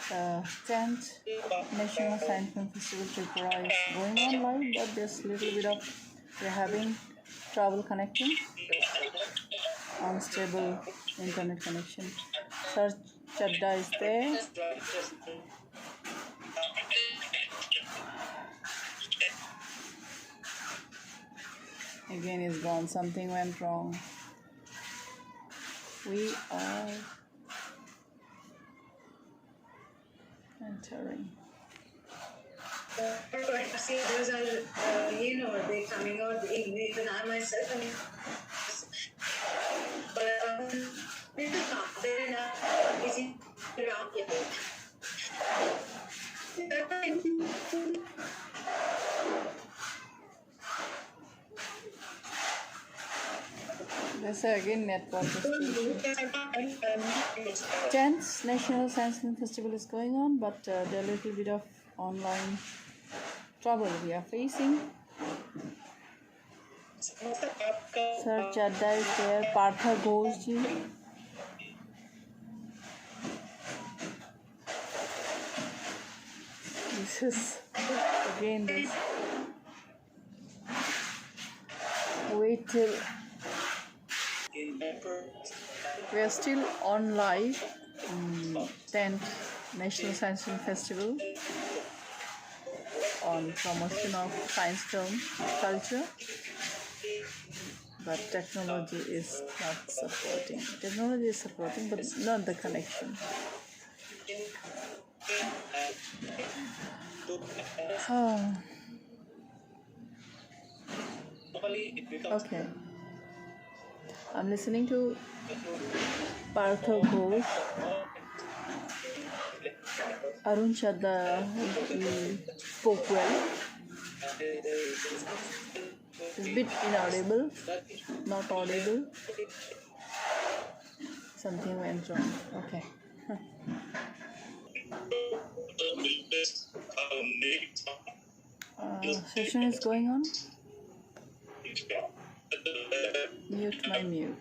10th National Science Film Festival Tripura is going on live, but there's a little bit of, we're having trouble connecting, unstable internet connection. Sir Chadda is there. Again is gone, something went wrong. We are entering. See, those are, they're coming out, even I myself, but they're not easy around here. There's again network issue. 10th National Science Film Festival is going on, but there are a little bit of online trouble we are facing. Sir Chadda is there, Partha Ghoshji. This is again this. Wait till we are still on live 10th National Science Film Festival on promotion of science film culture, but technology is not supporting. Technology is supporting, but not the connection. Okay. I'm listening to Partha Ghosh. Arun Chadda spoke well. It's a bit inaudible, not audible. Something went wrong. Okay. Session is going on. Mute my mute.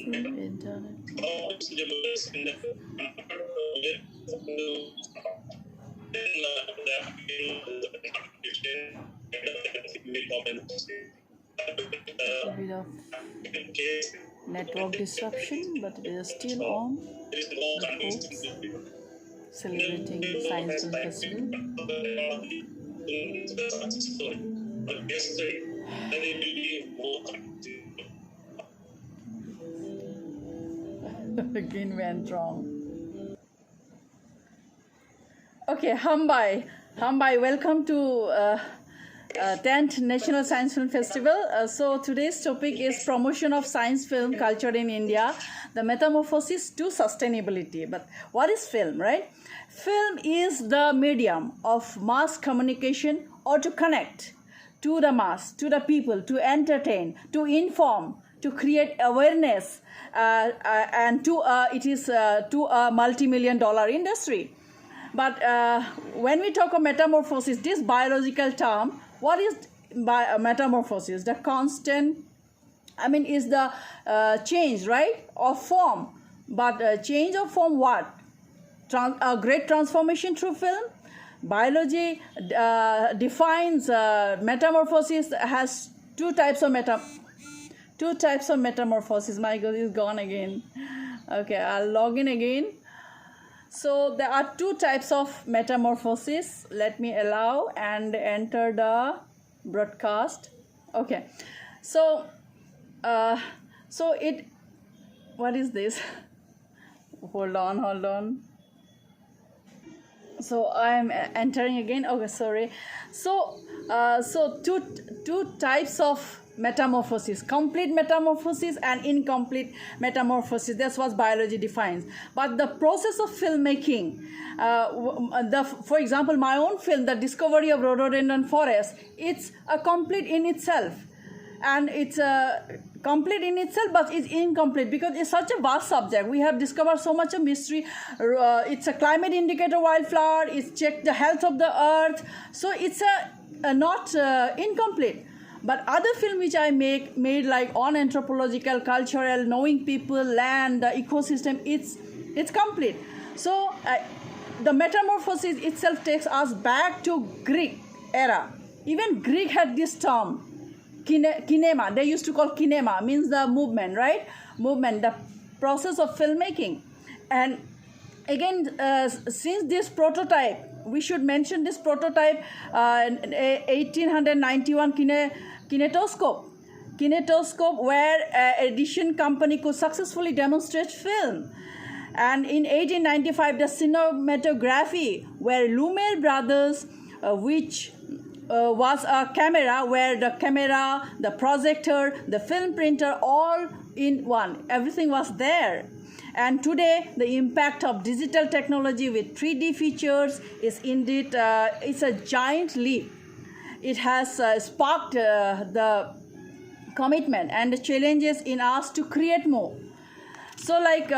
Internet. A bit of network disruption, but it is still on. Celebrating Science Film Festival. Again went wrong. Okay, Hambai, welcome to 10th National Science Film Festival. So today's topic is promotion of science film culture in India, the metamorphosis to sustainability. But what is film, right? Film is the medium of mass communication, or to connect to the mass, to the people, to entertain, to inform, to create awareness, and it is to a multi-million-dollar industry. But when we talk of metamorphosis, this biological term, what is metamorphosis? The constant, is the change, right, of form. But change of form, what? A great transformation through film. Biology defines metamorphosis has two types of metamorphosis. My God, is gone again. Okay, I'll log in again. So there are two types of metamorphosis. Let me allow and enter the broadcast. Okay, so what is this? Hold on. So I am entering again. Okay, sorry. So two types of metamorphosis: complete metamorphosis and incomplete metamorphosis. That's what biology defines. But the process of filmmaking, for example, my own film, The Discovery of Rhododendron Forest, it's a complete in itself. And it's complete in itself, but it's incomplete because it's such a vast subject. We have discovered so much of mystery. It's a climate indicator wildflower. It's checked the health of the earth. So it's not incomplete. But other film which I made like on anthropological, cultural, knowing people, land, the ecosystem, it's complete. So the metamorphosis itself takes us back to Greek era. Even Greek had this term, kinema. They used to call kinema, means the movement, right? Movement, the process of filmmaking. And again, since this prototype, we should mention this prototype, 1891 kinetoscope, where edition company could successfully demonstrate film. And in 1895, the cinematography, where Lumiere brothers, which was a camera, where the camera, the projector, the film printer, all in one. Everything was there. And today, the impact of digital technology with 3D features is indeed, it's a giant leap. It has sparked the commitment and the challenges in us to create more. So like,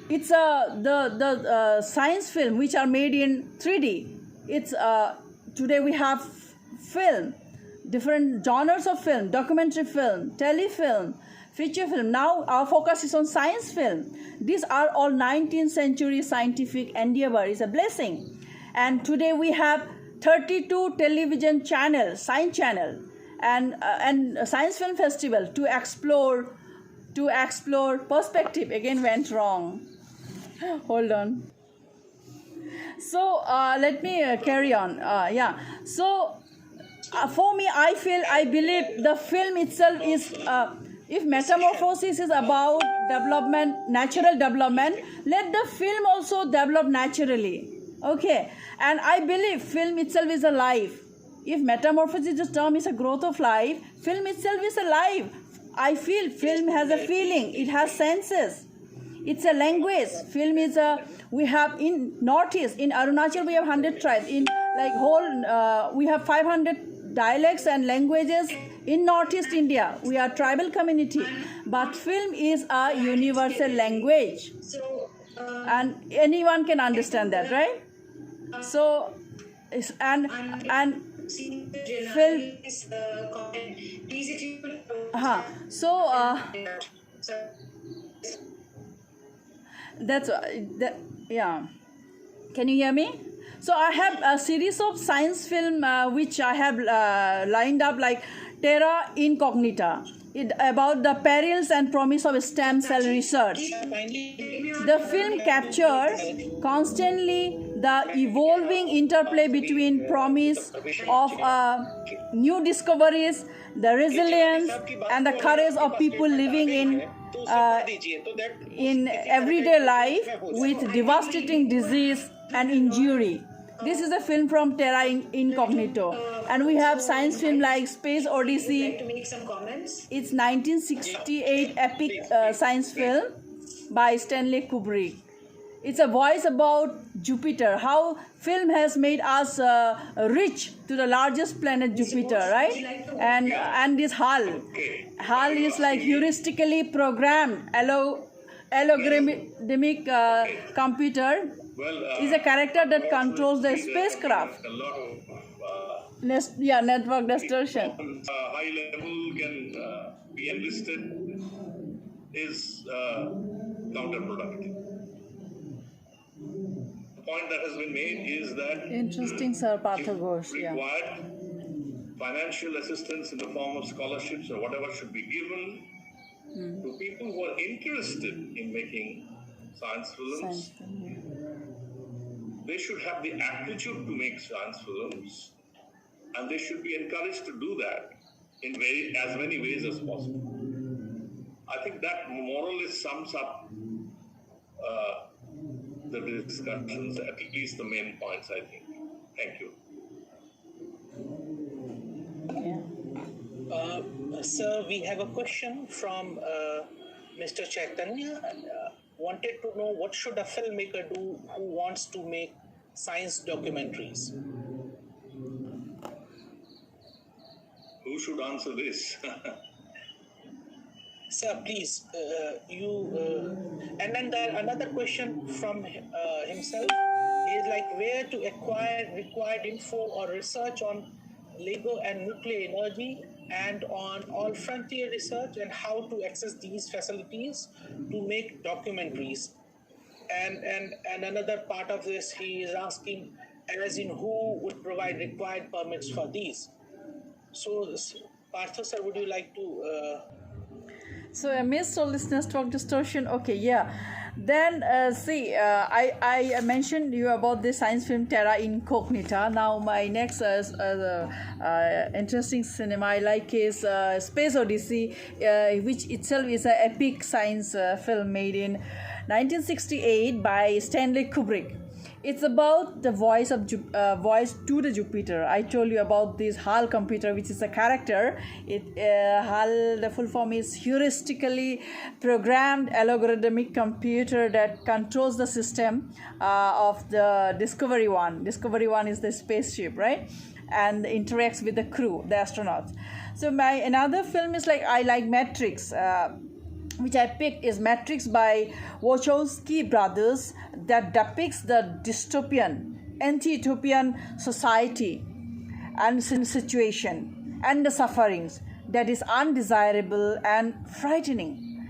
it's the science film which are made in 3D. It's today we have film, different genres of film, documentary film, telefilm, feature film. Now our focus is on science film. These are all 19th century scientific endeavor. It's a blessing. And today we have 32 television channels, science channel, and science film festival to explore perspective. Again went wrong. Hold on. So let me carry on. So for me, I believe the film itself is, if metamorphosis is about development, natural development, let the film also develop naturally. Okay, and I believe film itself is alive. If metamorphosis, this term is a growth of life, film itself is alive. I feel film has a feeling, it has senses. It's a language. Film is we have in Northeast, in Arunachal we have 100 tribes. In like whole, we have 500 dialects and languages in Northeast India. We are tribal community. But film is a universal language. And anyone can understand that, right? So, and film. That's yeah. Can you hear me? So I have a series of science film which I have lined up, like Terra Incognita, about the perils and promise of stem cell research. The film captures constantly the evolving interplay between promise of new discoveries, the resilience and the courage of people living in everyday life with devastating disease and injury. This is a film from Terra Incognito. And we have science film like Space Odyssey. It's 1968 epic science film by Stanley Kubrick. It's a voice about Jupiter, how film has made us rich to the largest planet Jupiter, right? And this Hal is like heuristically programmed algorithmic computer is a character that controls the spacecraft. Network distortion. High level can be enlisted is counterproductive. The point that has been made is that interesting, Sir Partha Ghosh. Required financial assistance in the form of scholarships or whatever should be given to people who are interested in making science films. They should have the aptitude to make science films, and they should be encouraged to do that in as many ways as possible. I think that more or less sums up the discussions, at least the main points, I think. Thank you. Sir, we have a question from Mr. Chaitanya. Wanted to know, what should a filmmaker do who wants to make science documentaries? Who should answer this? Sir, please, and then another question from himself is like, where to acquire required info or research on labor and nuclear energy, and on all frontier research and how to access these facilities to make documentaries. And another part of this, he is asking, as in who would provide required permits for these. So, Partha sir, would you like to? So amidst all this network distortion, okay, yeah. Then I mentioned you about the science film Terra Incognita. Now my next interesting cinema I like is Space Odyssey, which itself is an epic science film made in 1968 by Stanley Kubrick. It's about the voice to the Jupiter. I told you about this HAL computer, which is a character. HAL, the full form is heuristically programmed algorithmic computer that controls the system of the Discovery 1. Discovery 1 is the spaceship, right? And interacts with the crew, the astronauts. So my another film is I like Matrix. Which I picked is Matrix by Wachowski brothers, that depicts the dystopian, anti-utopian society and situation and the sufferings that is undesirable and frightening.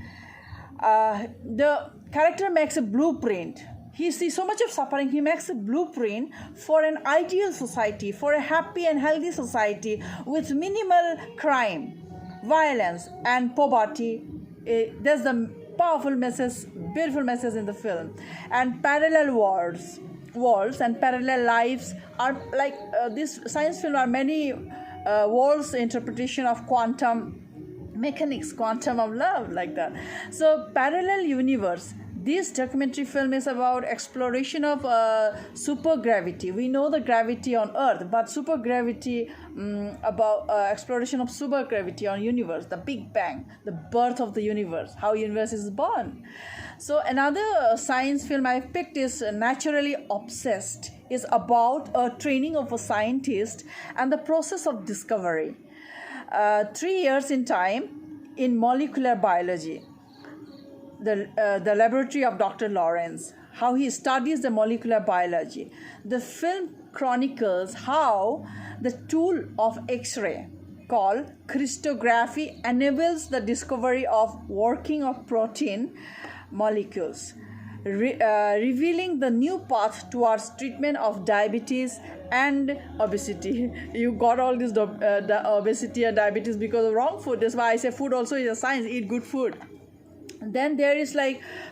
The character makes a blueprint. He sees so much of suffering, he makes a blueprint for an ideal society, for a happy and healthy society with minimal crime, violence and poverty. There's the powerful message, beautiful message in the film. And parallel worlds and parallel lives are this science film are many worlds interpretation of quantum mechanics, quantum of love, like that. So parallel universe. This documentary film is about exploration of supergravity. We know the gravity on Earth, but supergravity, about exploration of supergravity on universe, the Big Bang, the birth of the universe, how universe is born. So another science film I've picked is Naturally Obsessed. Is about a training of a scientist and the process of discovery. 3 years in time in molecular biology. The laboratory of Dr. Lawrence, how he studies the molecular biology. The film chronicles how the tool of X-ray called crystallography enables the discovery of working of protein molecules, revealing the new path towards treatment of diabetes and obesity. You got all this obesity and diabetes because of wrong food. That's why I say food also is a science. Eat good food. Then there is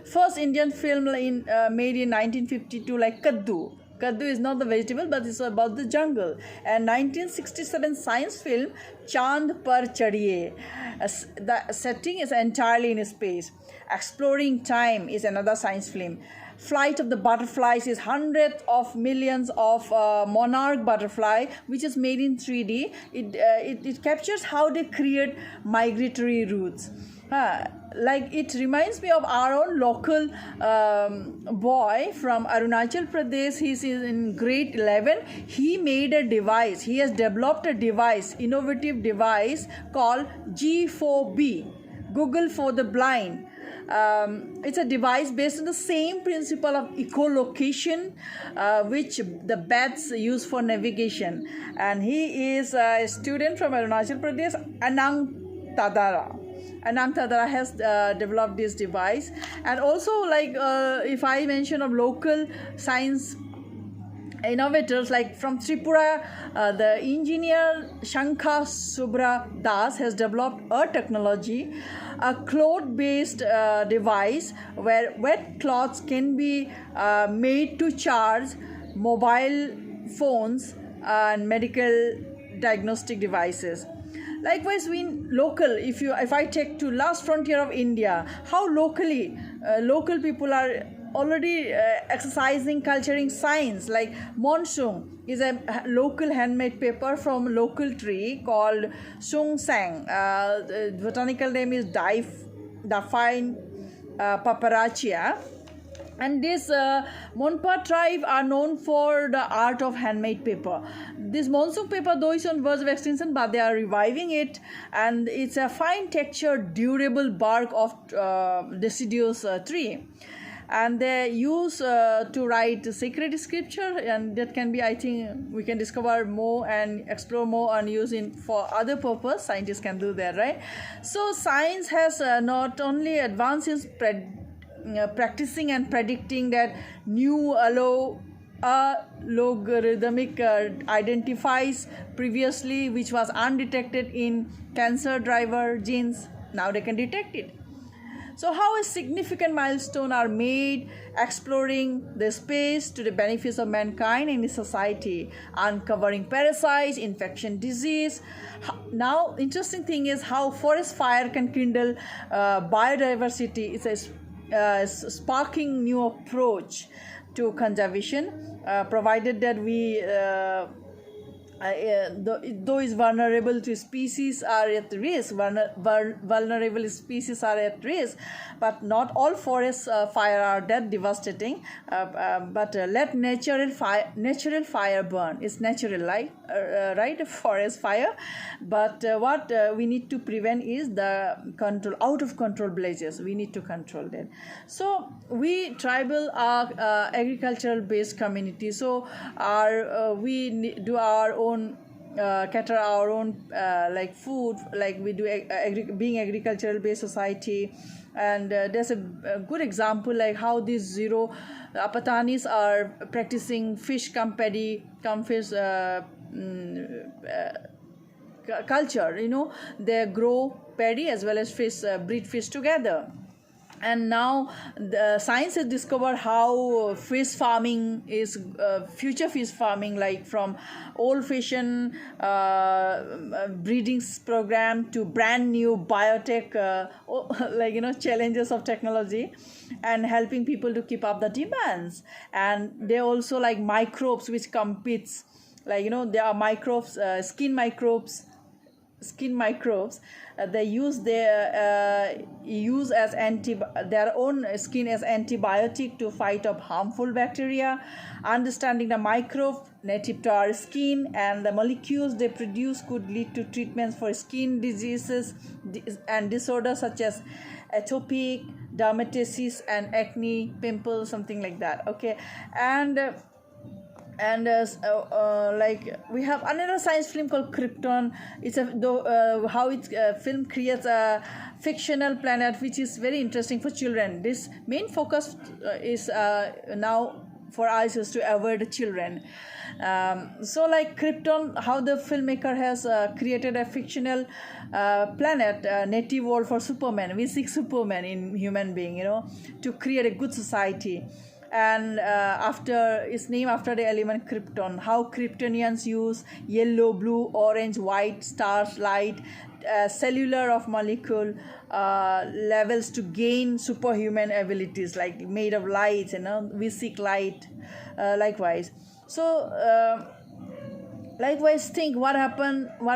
first Indian film made in 1952 Kaddu. Kaddu is not the vegetable, but it's about the jungle. And 1967 science film Chand Par Chadiye. The setting is entirely in space. Exploring Time is another science film. Flight of the Butterflies is hundreds of millions of monarch butterfly, which is made in 3D. It captures how they create migratory routes. It reminds me of our own local boy from Arunachal Pradesh. He's in grade 11. He made a device. He has developed a device, innovative device called G4B, Google for the Blind. It's a device based on the same principle of echolocation, which the bats use for navigation. And he is a student from Arunachal Pradesh, Anang Tadara. Anang Tadara has developed this device. And also if I mention of local science innovators, from Tripura, the engineer Shankha Subra Das has developed a technology, a cloth-based device where wet cloths can be made to charge mobile phones and medical diagnostic devices. Likewise, if I take to last frontier of India, how local people are already exercising, culturing science. Monsung is a local handmade paper from local tree called Sung Sang. The botanical name is Daphne paparacea. And this Monpa tribe are known for the art of handmade paper. This Monsung paper, though is on verge of extinction, but they are reviving it, and it's a fine textured, durable bark of deciduous tree. and they use to write sacred scripture, and that can be, I think we can discover more and explore more and use in for other purpose. Scientists can do that, right? So science has not only advanced in practicing and predicting that new allow logarithmic identifies previously which was undetected in cancer driver genes. Now they can detect it. So how a significant milestone are made exploring the space to the benefits of mankind and the society, uncovering parasites, infection, disease. Now interesting thing is how forest fire can kindle biodiversity. It's a sparking new approach to conservation, provided that we those vulnerable to species are at risk, vulnerable species are at risk, but not all forest fire are that devastating, but let natural fire burn. It's natural, like right, forest fire, but what we need to prevent is the control out of control blazes. We need to control that. So we tribal are agricultural based community, so we do our own cater our own like food, like we do being agricultural based society. And there's a good example like how these zero Patanis are practicing fish cum paddy cum fish culture. You know, they grow paddy as well as fish, breed fish together. And now the science has discovered how fish farming is future fish farming, like from old fashioned breeding program to brand new biotech like, you know, challenges of technology, and helping people to keep up the demands. And they also like microbes which competes, like, you know, there are microbes, skin microbes, they use their use as their own skin as antibiotic to fight off harmful bacteria. Understanding the microbe native to our skin and the molecules they produce could lead to treatments for skin diseases and disorders such as atopic dermatitis and acne, pimples, something like that. Okay, and like we have another science film called Krypton. It's how it film creates a fictional planet which is very interesting for children. This main focus is now for us is to avoid the children. So like Krypton, how the filmmaker has created a fictional planet, native world for Superman. We seek Superman in human being, you know, to create a good society. And it's named after the element krypton. How Kryptonians use yellow, blue, orange, white stars, light, cellular of molecule levels to gain superhuman abilities, like made of light. You know, we seek light. Likewise, so likewise, think what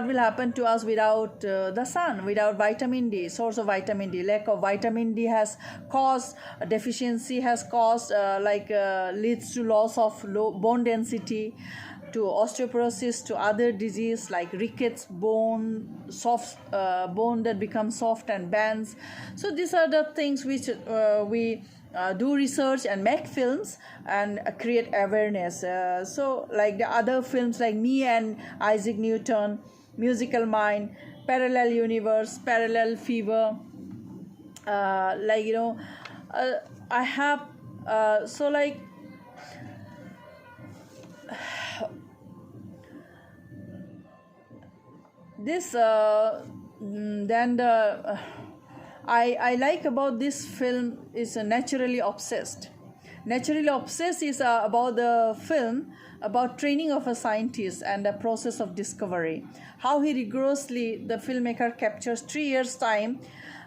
will happen to us without the sun, without vitamin D, source of vitamin D. Lack of vitamin D has caused deficiency, has caused leads to loss of bone density, to osteoporosis, to other disease like rickets, bone that becomes soft and bends. So these are the things which we do research and make films and create awareness. So like the other films like Me and Isaac Newton, Musical Mind, Parallel Universe, Parallel Fever, like, you know, I have so like this then the I like about this film is Naturally Obsessed. Naturally Obsessed is about the film about training of a scientist and the process of discovery. How he rigorously, the filmmaker captures 3 years' time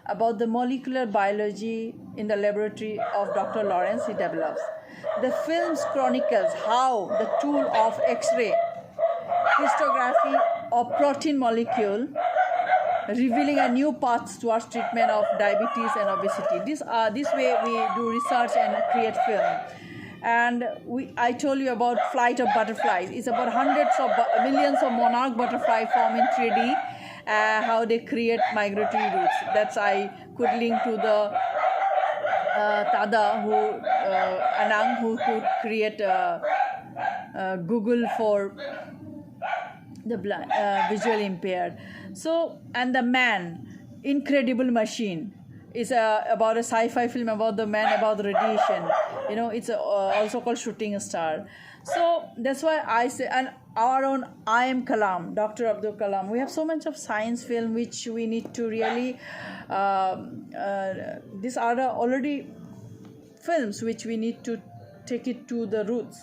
about the molecular biology in the laboratory of Dr. Lawrence he develops. The film chronicles how the tool of X-ray crystallography of protein molecule revealing a new path towards treatment of diabetes and obesity. This way we do research and create film. And I told you about Flight of Butterflies. It's about hundreds of millions of monarch butterfly form in 3D, how they create migratory routes. That's I could link to the Tada, who Anang, who could create Google for the blind, visually impaired. So, and The Man, Incredible Machine, is about a sci-fi film about the man, about the radiation. It's also called Shooting Star. So that's why I say, and our own I Am Kalam, Dr. Abdul Kalam. We have so much of science film which we need to really. These are already films which we need to take it to the roots,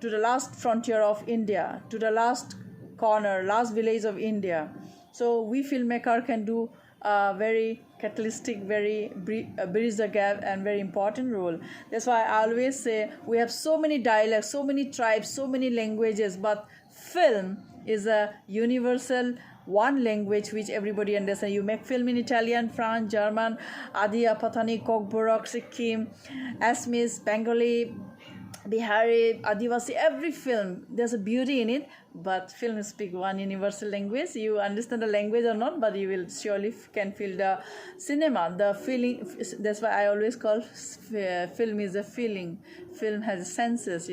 to the last frontier of India, to the last corner, last village of India. So we filmmaker can do a very catalytic, very bridge the gap and very important role. That's why I always say we have so many dialects, so many tribes, so many languages, but film is a universal one language which everybody understands. You make film in Italian, French, German, Adia, Pathani, Kokborok, Sikkim, Assamese, Bengali, Bihari, Adivasi, every film, there's a beauty in it, but film speak one universal language. You understand the language or not, but you will surely can feel the cinema, the feeling. That's why I always call film is a feeling. Film has senses,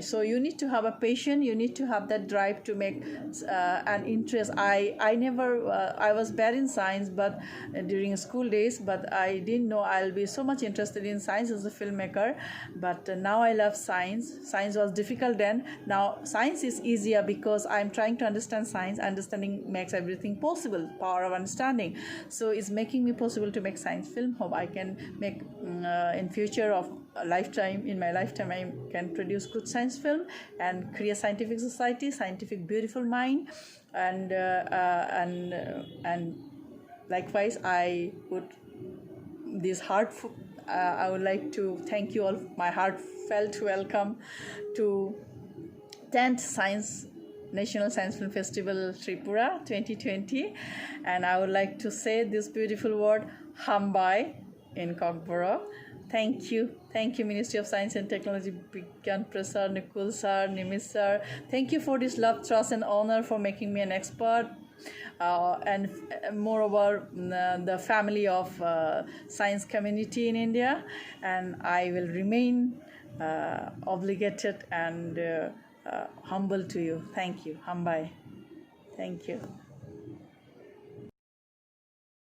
so you need to have a passion, you need to have that drive to make an interest. I never, I was bad in science, but during school days, but I didn't know I'll be so much interested in science as a filmmaker. But now I love science. Science was difficult then. Now science is easier because I'm trying to understand science. Understanding makes everything possible. Power of understanding. So it's making me possible to make science film. Hope I can make in future of a lifetime. In my lifetime, I can produce good science film and create scientific society, scientific beautiful mind, and likewise I would I would like to thank you all. My heartfelt welcome to 10th National Science Film Festival Tripura 2020, and I would like to say this beautiful word Hambai in Kokborok. Thank you, Ministry of Science and Technology, Bigyan Prasar, Nikul sir, Nimis sir. Thank you for this love, trust, and honor for making me an expert, and moreover the family of science community in India. And I will remain obligated and humble to you. Thank you, Hambai. Thank you.